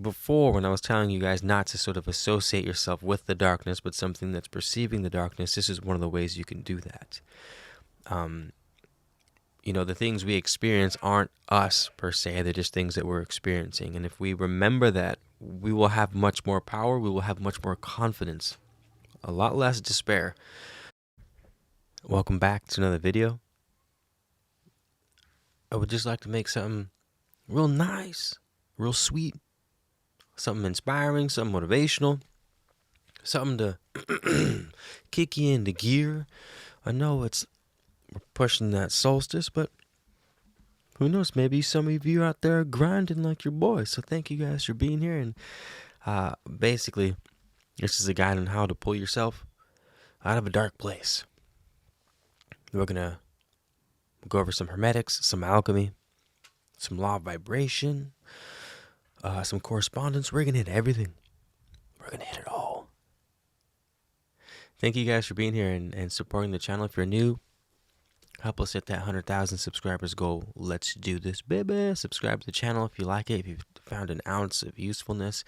before, when I was telling you guys not to sort of associate yourself with the darkness, but something that's perceiving the darkness, this is one of the ways you can do that. The things we experience aren't us per se, they're just things that we're experiencing. And if we remember that, we will have much more power, we will have much more confidence, a lot less despair. Welcome back to another video. I would just like to make something real nice, real sweet, something inspiring, something motivational, something to kick you into gear. I know we're pushing that solstice, but who knows? Maybe some of you out there are grinding like your boy. So thank you guys for being here. And basically, this is a guide on how to pull yourself out of a dark place. We're going to go over some hermetics, some alchemy, some law of vibration, some correspondence. We're going to hit everything. We're going to hit it all. Thank you guys for being here and supporting the channel. If you're new, help us hit that 100,000 subscribers goal. Let's do this, baby. Subscribe to the channel if you like it, if you've found an ounce of usefulness.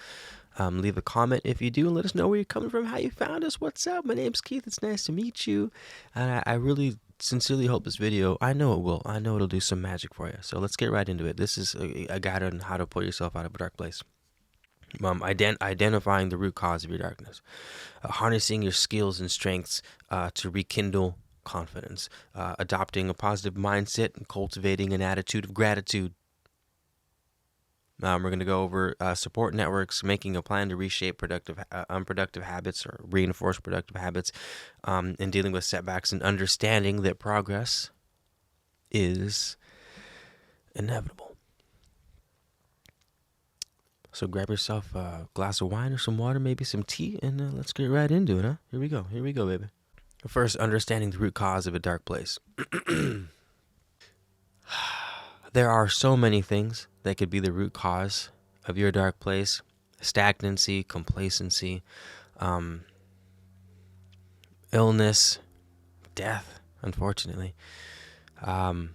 Leave a comment if you do, and let us know where you're coming from, how you found us. What's up? My name's Keith. It's nice to meet you. And I really sincerely hope this video, I know it will. I know it'll do some magic for you. So let's get right into it. This is a guide on how to pull yourself out of a dark place. Identifying the root cause of your darkness. Harnessing your skills and strengths to rekindle confidence. Adopting a positive mindset and cultivating an attitude of gratitude. We're going to go over support networks, making a plan to reshape unproductive habits or reinforce productive habits, and dealing with setbacks and understanding that progress is inevitable. So grab yourself a glass of wine or some water, maybe some tea, and let's get right into it, huh? Here we go, baby. First, understanding the root cause of a dark place. There are so many things that could be the root cause of your dark place. Stagnancy, complacency, illness, death, unfortunately. But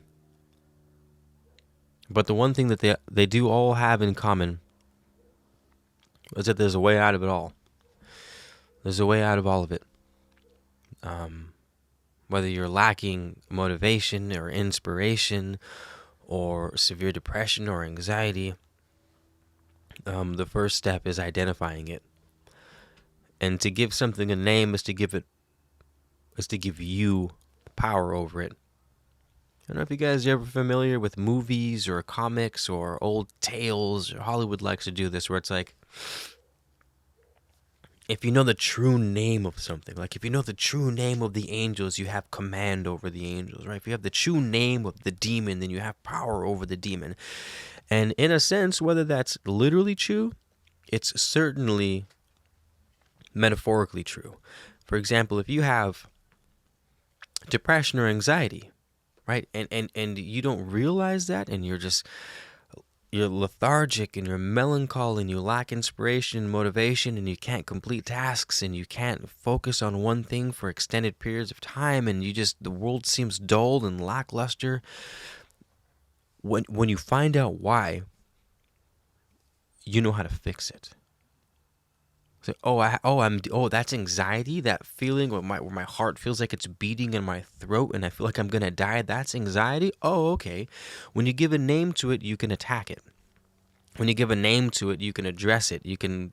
the one thing that they do all have in common is that there's a way out of it all. There's a way out of all of it. Whether you're lacking motivation or inspiration or severe depression or anxiety, the first step is identifying it. And to give something a name is to give you power over it. I don't know if you guys are ever familiar with movies or comics or old tales. Hollywood likes to do this, where it's like, if you know the true name of something, like if you know the true name of the angels, you have command over the angels, right? If you have the true name of the demon, then you have power over the demon. And in a sense, whether that's literally true, it's certainly metaphorically true. For example, if you have depression or anxiety, right, and you don't realize that, and you're lethargic and you're melancholy and you lack inspiration and motivation and you can't complete tasks and you can't focus on one thing for extended periods of time, and the world seems dull and lackluster. When you find out why, you know how to fix it. So, that's anxiety, that feeling where my heart feels like it's beating in my throat and I feel like I'm going to die. That's anxiety. Oh, okay. When you give a name to it, you can attack it. When you give a name to it, you can address it. You can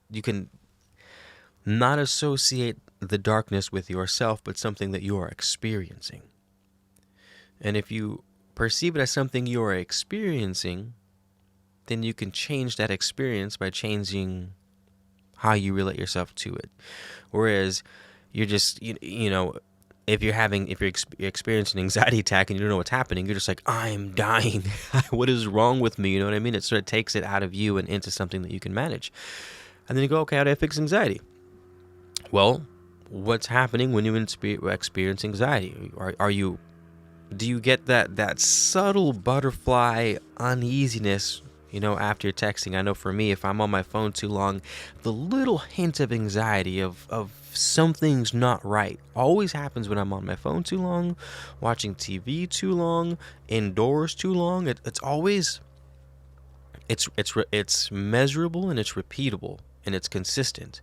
not associate the darkness with yourself, but something that you are experiencing. And if you perceive it as something you are experiencing, then you can change that experience by changing how you relate yourself to it. Whereas you're just, if you're experiencing an anxiety attack and you don't know what's happening, you're just like, I'm dying. What is wrong with me? You know what I mean? It sort of takes it out of you and into something that you can manage. And then you go, okay, how do I fix anxiety? Well, what's happening when you experience anxiety? Do you get that subtle butterfly uneasiness, after you're texting? I know for me, if I'm on my phone too long, the little hint of anxiety of something's not right always happens when I'm on my phone too long, watching TV too long, indoors too long. It's always it's measurable and it's repeatable and it's consistent.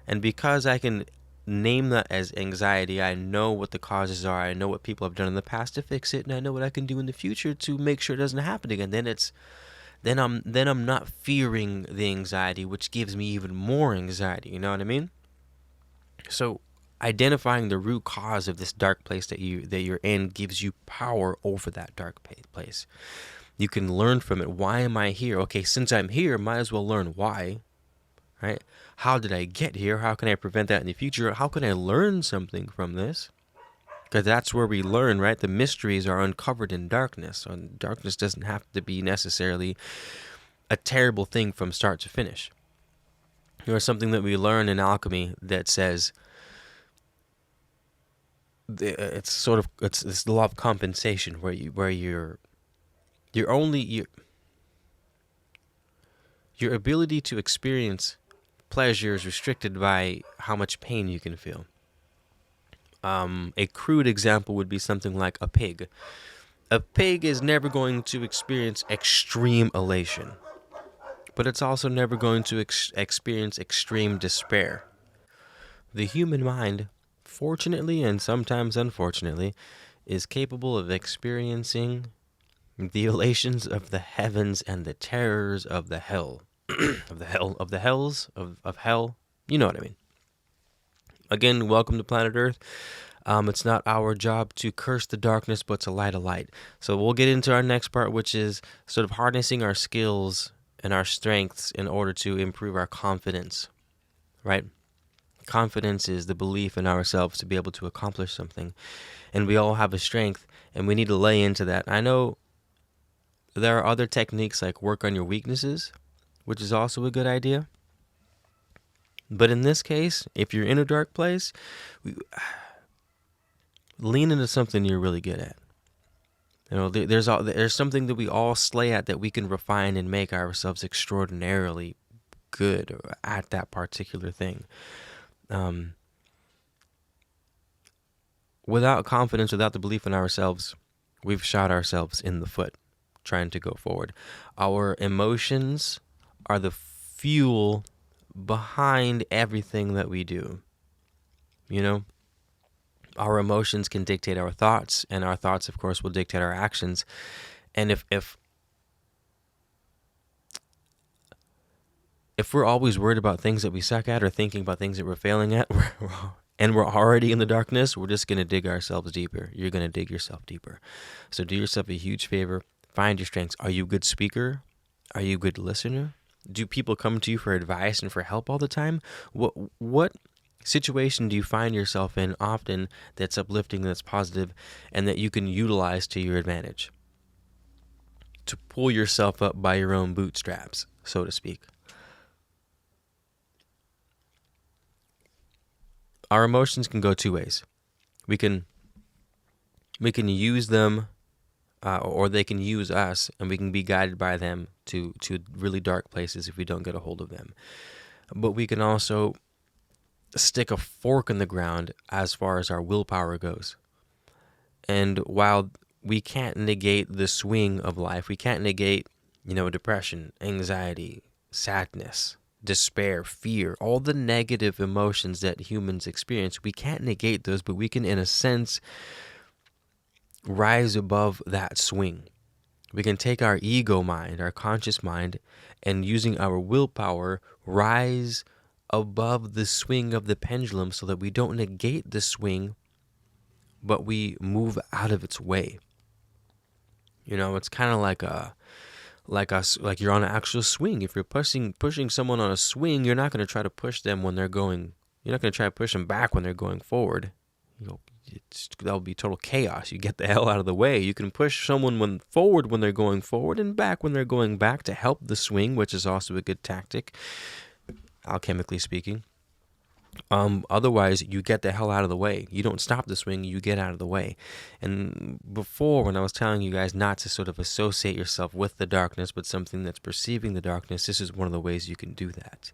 And because I can name that as anxiety, I know what the causes are. I know what people have done in the past to fix it, and I know what I can do in the future to make sure it doesn't happen again. Then I'm not fearing the anxiety, which gives me even more anxiety. You know what I mean? So identifying the root cause of this dark place that you're in gives you power over that dark place. You can learn from it. Why am I here? Okay, since I'm here, might as well learn why, right? How did I get here? How can I prevent that in the future? How can I learn something from this? Because that's where we learn, right? The mysteries are uncovered in darkness. And darkness doesn't have to be necessarily a terrible thing from start to finish. There's something that we learn in alchemy that says it's this law of compensation where your ability to experience pleasure is restricted by how much pain you can feel. A crude example would be something like a pig. A pig is never going to experience extreme elation, but it's also never going to experience extreme despair. The human mind, fortunately and sometimes unfortunately, is capable of experiencing the elations of the heavens and the terrors of the hell, of the hells of hell. You know what I mean. Again, welcome to planet Earth. It's not our job to curse the darkness, but to light a light. So we'll get into our next part, which is sort of harnessing our skills and our strengths in order to improve our confidence, right? Confidence is the belief in ourselves to be able to accomplish something. And we all have a strength, and we need to lay into that. I know there are other techniques like work on your weaknesses, which is also a good idea. But in this case, if you're in a dark place, lean into something you're really good at. You know, there's something that we all slay at that we can refine and make ourselves extraordinarily good at that particular thing. Without confidence, without the belief in ourselves, we've shot ourselves in the foot trying to go forward. Our emotions are the fuel behind everything that we do. You know, our emotions can dictate our thoughts, and our thoughts, of course, will dictate our actions. And if we're always worried about things that we suck at or thinking about things that we're failing at, and we're already in the darkness, we're just going to dig ourselves deeper. You're going to dig yourself deeper. So do yourself a huge favor. Find your strengths. Are you a good speaker? Are you a good listener? Do people come to you for advice and for help all the time? What situation do you find yourself in often that's uplifting, that's positive, and that you can utilize to your advantage? To pull yourself up by your own bootstraps, so to speak. Our emotions can go two ways. We can use them, or they can use us, and we can be guided by them to really dark places if we don't get a hold of them. But we can also stick a fork in the ground as far as our willpower goes. And while we can't negate the swing of life, we can't negate, depression, anxiety, sadness, despair, fear, all the negative emotions that humans experience, we can't negate those, but we can, in a sense, rise above that swing. We can take our ego mind, our conscious mind, and using our willpower, rise above the swing of the pendulum so that we don't negate the swing, but we move out of its way. It's kind of like you're on an actual swing. If you're pushing someone on a swing, you're not going to try to push them when they're going. You're not going to try to push them back when they're going forward. That'll be total chaos. You get the hell out of the way. You can push someone forward when they're going forward and back when they're going back to help the swing, which is also a good tactic, alchemically speaking. Otherwise, you get the hell out of the way. You don't stop the swing, you get out of the way. And before, when I was telling you guys not to sort of associate yourself with the darkness, but something that's perceiving the darkness, this is one of the ways you can do that.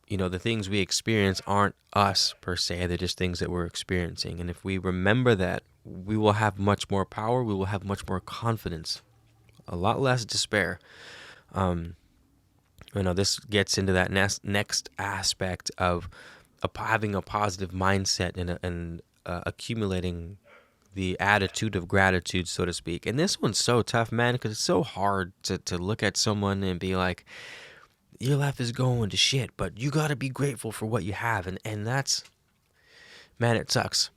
The things we experience aren't us per se, they're just things that we're experiencing. And if we remember that, we will have much more power, we will have much more confidence. a lot less despair. Um, this gets into that next aspect of having a positive mindset and accumulating the attitude of gratitude, so to speak. And this one's so tough, man, because it's so hard to look at someone and be like, your life is going to shit, but you got to be grateful for what you have. And that's, man, it sucks.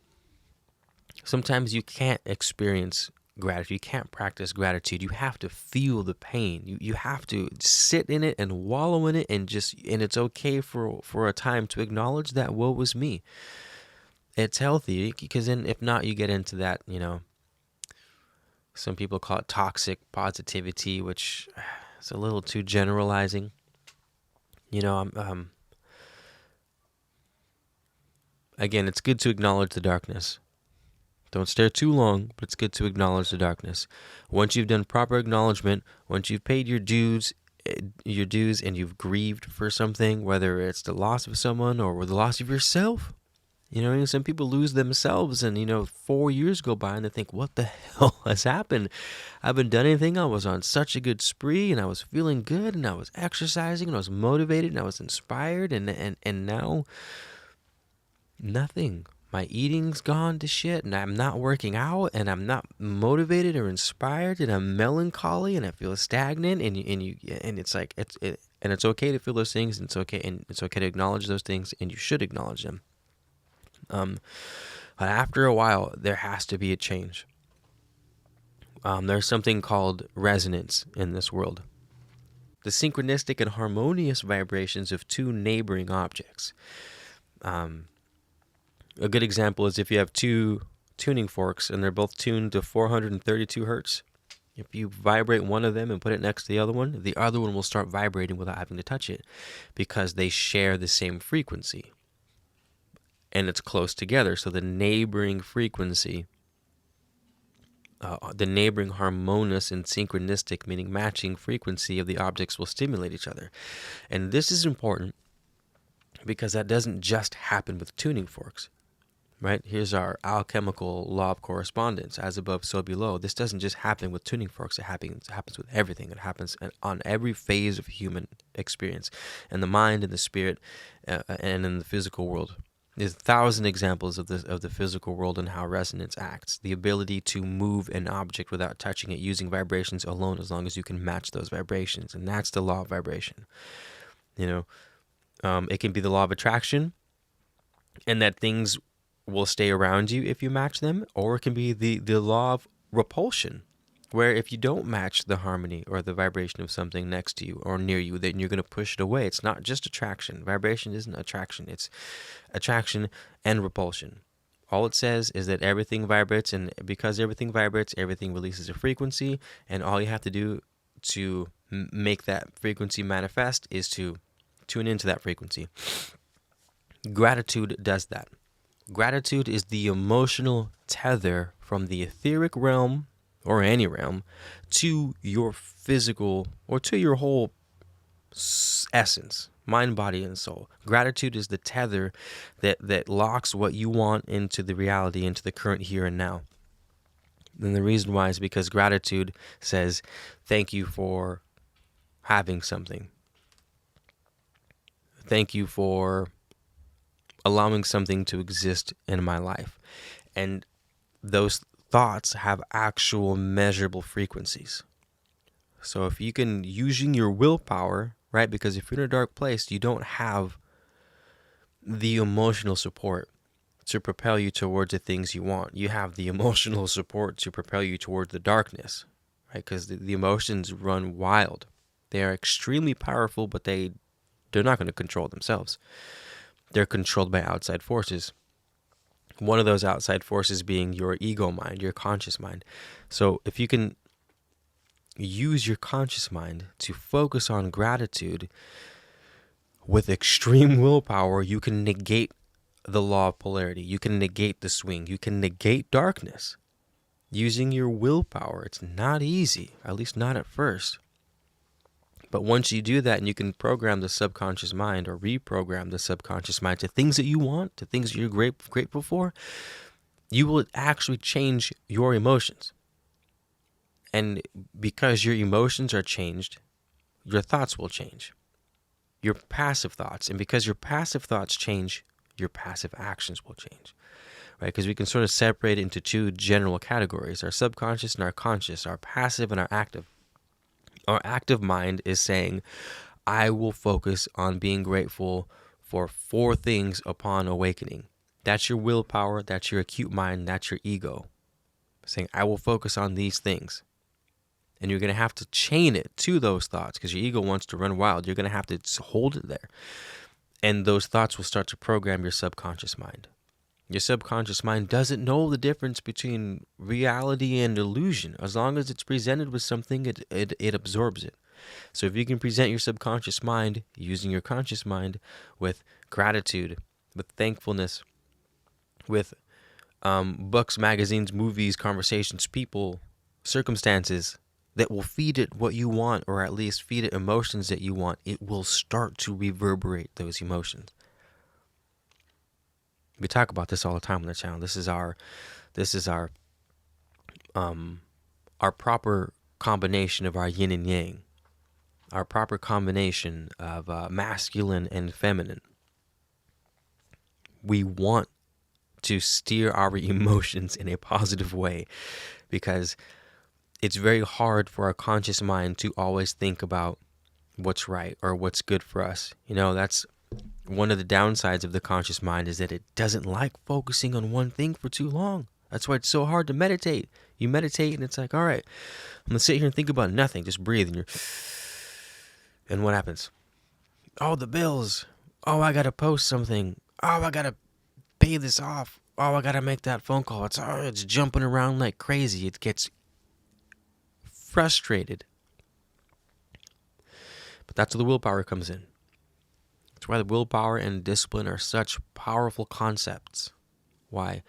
Sometimes you can't experience gratitude. You can't practice gratitude. You have to feel the pain. You have to sit in it and wallow in it, and it's okay for a time to acknowledge that woe was me. It's healthy, because then if not, you get into that, some people call it toxic positivity, which is a little too generalizing. Again, it's good to acknowledge the darkness. Don't stare too long, but it's good to acknowledge the darkness. Once you've done proper acknowledgement, once you've paid your dues and you've grieved for something, whether it's the loss of someone or the loss of yourself. Some people lose themselves, and 4 years go by and they think, what the hell has happened? I haven't done anything. I was on such a good spree, and I was feeling good, and I was exercising, and I was motivated, and I was inspired, and now nothing. My eating's gone to shit, and I'm not working out, and I'm not motivated or inspired, and I'm melancholy, and I feel stagnant, and it's like and it's okay to feel those things, and it's okay to acknowledge those things, and you should acknowledge them. But after a while, there has to be a change. There's something called resonance in this world. The synchronistic and harmonious vibrations of two neighboring objects. A good example is if you have two tuning forks and they're both tuned to 432 hertz. If you vibrate one of them and put it next to the other one will start vibrating without having to touch it, because they share the same frequency. And it's close together, so the neighboring frequency, the neighboring harmonious and synchronistic, meaning matching frequency of the objects, will stimulate each other. And this is important because that doesn't just happen with tuning forks, right? Here's our alchemical law of correspondence: as above, so below. This doesn't just happen with tuning forks. It happens with everything. It happens on every phase of human experience, in the mind, in the spirit, and in the physical world. There's 1,000 examples of the physical world and how resonance acts. The ability to move an object without touching it, using vibrations alone, as long as you can match those vibrations. And that's the law of vibration. It can be the law of attraction, and that things will stay around you if you match them. Or it can be the law of repulsion, where if you don't match the harmony or the vibration of something next to you or near you, then you're going to push it away. It's not just attraction. Vibration isn't attraction. It's attraction and repulsion. All it says is that everything vibrates, and because everything vibrates, everything releases a frequency, and all you have to do to make that frequency manifest is to tune into that frequency. Gratitude does that. Gratitude is the emotional tether from the etheric realm, or any realm, to your physical, or to your whole essence, mind, body, and soul. Gratitude is the tether that locks what you want into the reality, into the current here and now. And the reason why is because gratitude says, thank you for having something. Thank you for allowing something to exist in my life. And those thoughts have actual measurable frequencies. So if you can, using your willpower, right? Because if you're in a dark place, you don't have the emotional support to propel you towards the things you want. You have the emotional support to propel you towards the darkness, right? Because the emotions run wild. They are extremely powerful, but they're not going to control themselves. They're controlled by outside forces. One of those outside forces being your ego mind, your conscious mind. So if you can use your conscious mind to focus on gratitude with extreme willpower, you can negate the law of polarity. You can negate the swing. You can negate darkness using your willpower. It's not easy, at least not at first. But once you do that, and you can program the subconscious mind, or reprogram the subconscious mind to things that you want, to things you're grateful for, you will actually change your emotions. And because your emotions are changed, your thoughts will change. Your passive thoughts. And because your passive thoughts change, your passive actions will change. Right? Because we can sort of separate it into two general categories, our subconscious and our conscious, our passive and our active. Our active mind is saying, I will focus on being grateful for 4 things upon awakening. That's your willpower, that's your acute mind, that's your ego. Saying, I will focus on these things. And you're going to have to chain it to those thoughts because your ego wants to run wild. You're going to have to hold it there. And those thoughts will start to program your subconscious mind. Your subconscious mind doesn't know the difference between reality and illusion. As long as it's presented with something, it absorbs it. So if you can present your subconscious mind using your conscious mind with gratitude, with thankfulness, with books, magazines, movies, conversations, people, circumstances that will feed it what you want, or at least feed it emotions that you want, it will start to reverberate those emotions. We talk about this all the time on the channel. This is our proper combination of our yin and yang, our proper combination of masculine and feminine. We want to steer our emotions in a positive way because it's very hard for our conscious mind to always think about what's right or what's good for us. That's one of the downsides of the conscious mind, is that it doesn't like focusing on one thing for too long. That's why it's so hard to meditate. You meditate and it's like, all right, I'm going to sit here and think about nothing. Just breathe. And what happens? Oh, the bills. Oh, I got to post something. Oh, I got to pay this off. Oh, I got to make that phone call. It's jumping around like crazy. It gets frustrated. But that's where the willpower comes in. That's why the willpower and discipline are such powerful concepts. Why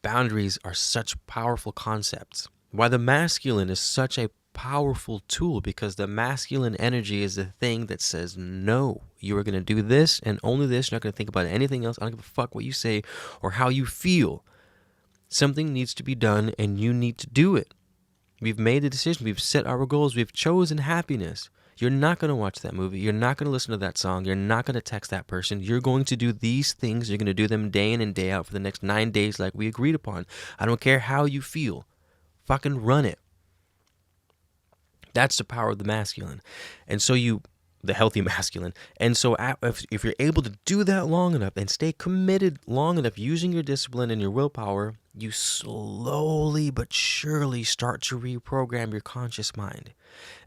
boundaries are such powerful concepts. Why the masculine is such a powerful tool, because the masculine energy is the thing that says, no, you are going to do this and only this. You're not going to think about anything else. I don't give a fuck what you say or how you feel. Something needs to be done and you need to do it. We've made the decision. We've set our goals. We've chosen happiness. You're not going to watch that movie. You're not going to listen to that song. You're not going to text that person. You're going to do these things. You're going to do them day in and day out for the next 9 days like we agreed upon. I don't care how you feel. Fucking run it. That's the power of the masculine. And so the healthy masculine. And so if you're able to do that long enough and stay committed long enough using your discipline and your willpower, you slowly but surely start to reprogram your conscious mind.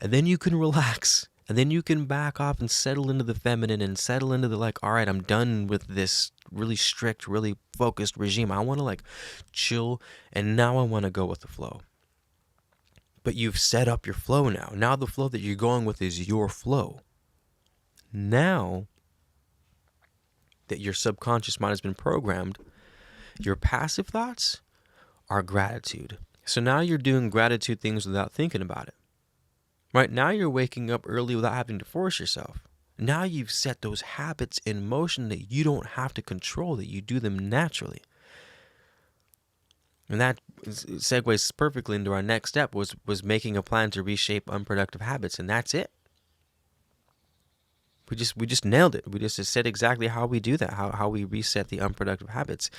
And then you can relax. And then you can back off and settle into the feminine and settle into the all right, I'm done with this really strict, really focused regime. I want to chill, and now I want to go with the flow. But you've set up your flow now. Now the flow that you're going with is your flow. Now that your subconscious mind has been programmed, your passive thoughts are gratitude. So now you're doing gratitude things without thinking about it. Right? Now you're waking up early without having to force yourself. Now you've set those habits in motion that you don't have to control, that you do them naturally. And that segues perfectly into our next step, was making a plan to reshape unproductive habits, and that's it. We just nailed it. We just said exactly how we do that, how we reset the unproductive habits.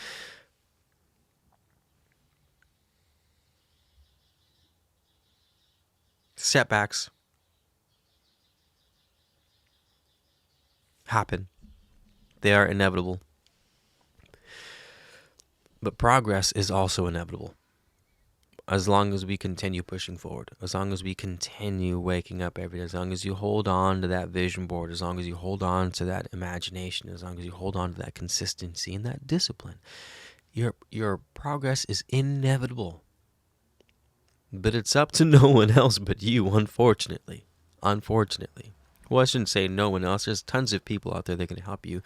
Setbacks happen. They are inevitable. But progress is also inevitable. As long as we continue pushing forward, as long as we continue waking up every day, as long as you hold on to that vision board, as long as you hold on to that imagination, as long as you hold on to that consistency and that discipline, your progress is inevitable. But it's up to no one else but you, unfortunately. Unfortunately. Well, I shouldn't say no one else. There's tons of people out there that can help you.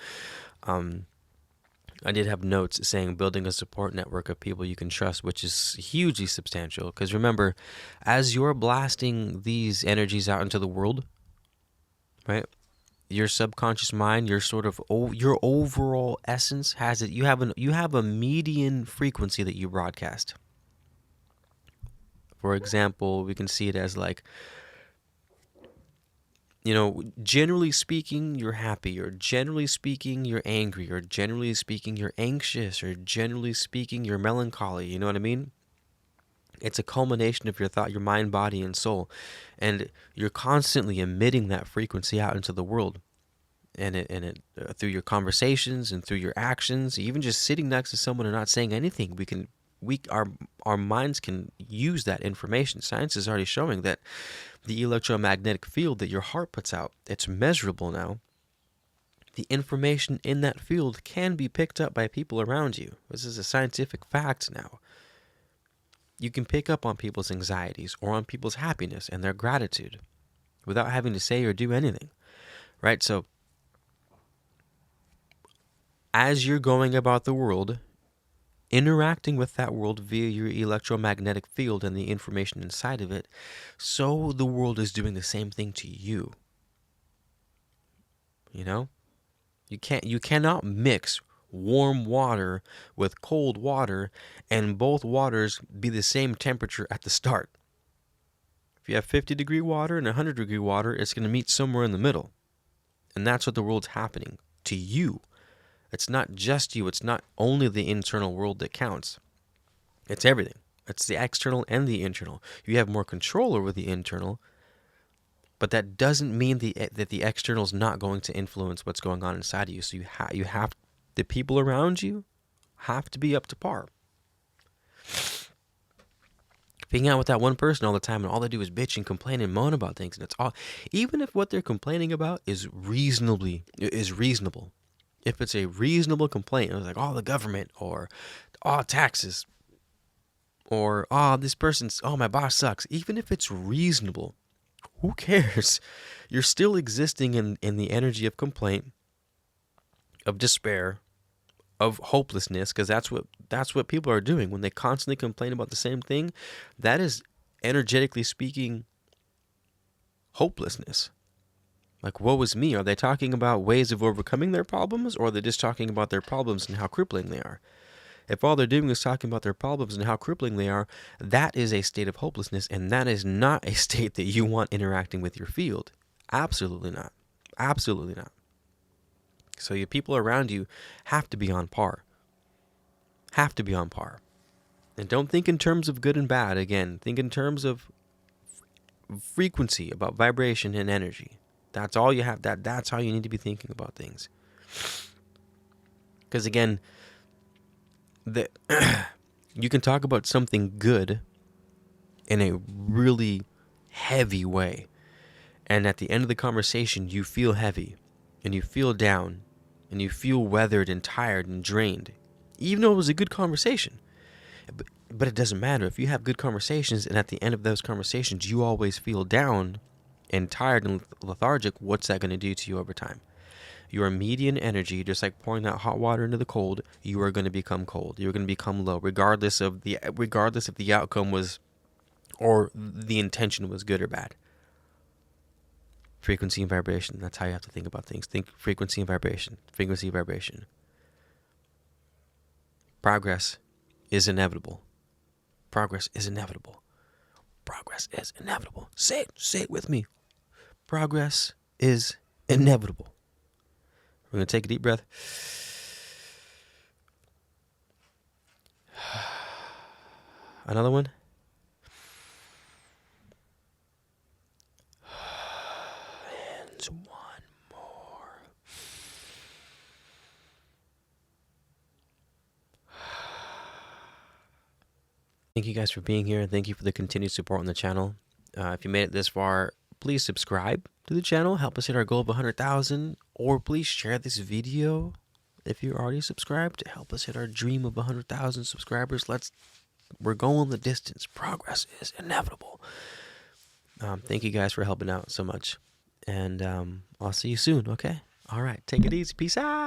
I did have notes saying building a support network of people you can trust, which is hugely substantial. Because remember, as you're blasting these energies out into the world, right? Your subconscious mind, your your overall essence has it. You have a median frequency that you broadcast. For example, we can see it as like, generally speaking, you're happy, or generally speaking, you're angry, or generally speaking, you're anxious, or generally speaking, you're melancholy. You know what I mean? It's a culmination of your thought, your mind, body, and soul. And you're constantly emitting that frequency out into the world. And through your conversations and through your actions, even just sitting next to someone and not saying anything, our minds can use that information. Science is already showing that the electromagnetic field that your heart puts out, it's measurable now. The information in that field can be picked up by people around you. This is a scientific fact now. You can pick up on people's anxieties or on people's happiness and their gratitude without having to say or do anything, right? So as you're going about the world, interacting with that world via your electromagnetic field and the information inside of it, so the world is doing the same thing to you. You cannot mix warm water with cold water and both waters be the same temperature at the start. If you have 50-degree water and 100-degree water, it's going to meet somewhere in the middle. And that's what the world's happening to you. It's not just you. It's not only the internal world that counts. It's everything. It's the external and the internal. You have more control over the internal, but that doesn't mean that the external is not going to influence what's going on inside of you. So you have the people around you have to be up to par. Being out with that one person all the time and all they do is bitch and complain and moan about things, and it's all, even if what they're complaining about is reasonable. If it's a reasonable complaint, it's like, oh, the government, or oh, taxes, or oh, this person's, oh, my boss sucks. Even if it's reasonable, who cares? You're still existing in the energy of complaint, of despair, of hopelessness, because that's what people are doing when they constantly complain about the same thing. That is, energetically speaking, hopelessness. Like, woe is me. Are they talking about ways of overcoming their problems, or are they just talking about their problems and how crippling they are? If all they're doing is talking about their problems and how crippling they are, that is a state of hopelessness, and that is not a state that you want interacting with your field. Absolutely not. Absolutely not. So your people around you have to be on par. Have to be on par. And don't think in terms of good and bad. Again, think in terms of frequency, about vibration and energy. That's all you have. That's how you need to be thinking about things. Because again, you can talk about something good in a really heavy way, and at the end of the conversation, you feel heavy, and you feel down, and you feel weathered and tired and drained, even though it was a good conversation. But it doesn't matter. If you have good conversations, and at the end of those conversations, you always feel down and tired and lethargic, what's that going to do to you over time? Your median energy, just like pouring that hot water into the cold, you are going to become cold. You're going to become low, regardless if the outcome was, or the intention was, good or bad. Frequency and vibration. That's how you have to think about things. Think frequency and vibration. Frequency and vibration. Progress is inevitable. Progress is inevitable. Progress is inevitable. Say it with me. Progress is inevitable. We're going to take a deep breath. Another one. And one more. Thank you guys for being here, and thank you for the continued support on the channel. If you made it this far, please subscribe to the channel. Help us hit our goal of 100,000. Or please share this video if you're already subscribed to help us hit our dream of 100,000 subscribers. We're going the distance. Progress is inevitable. Thank you guys for helping out so much. And I'll see you soon, okay? All right. Take it easy. Peace out.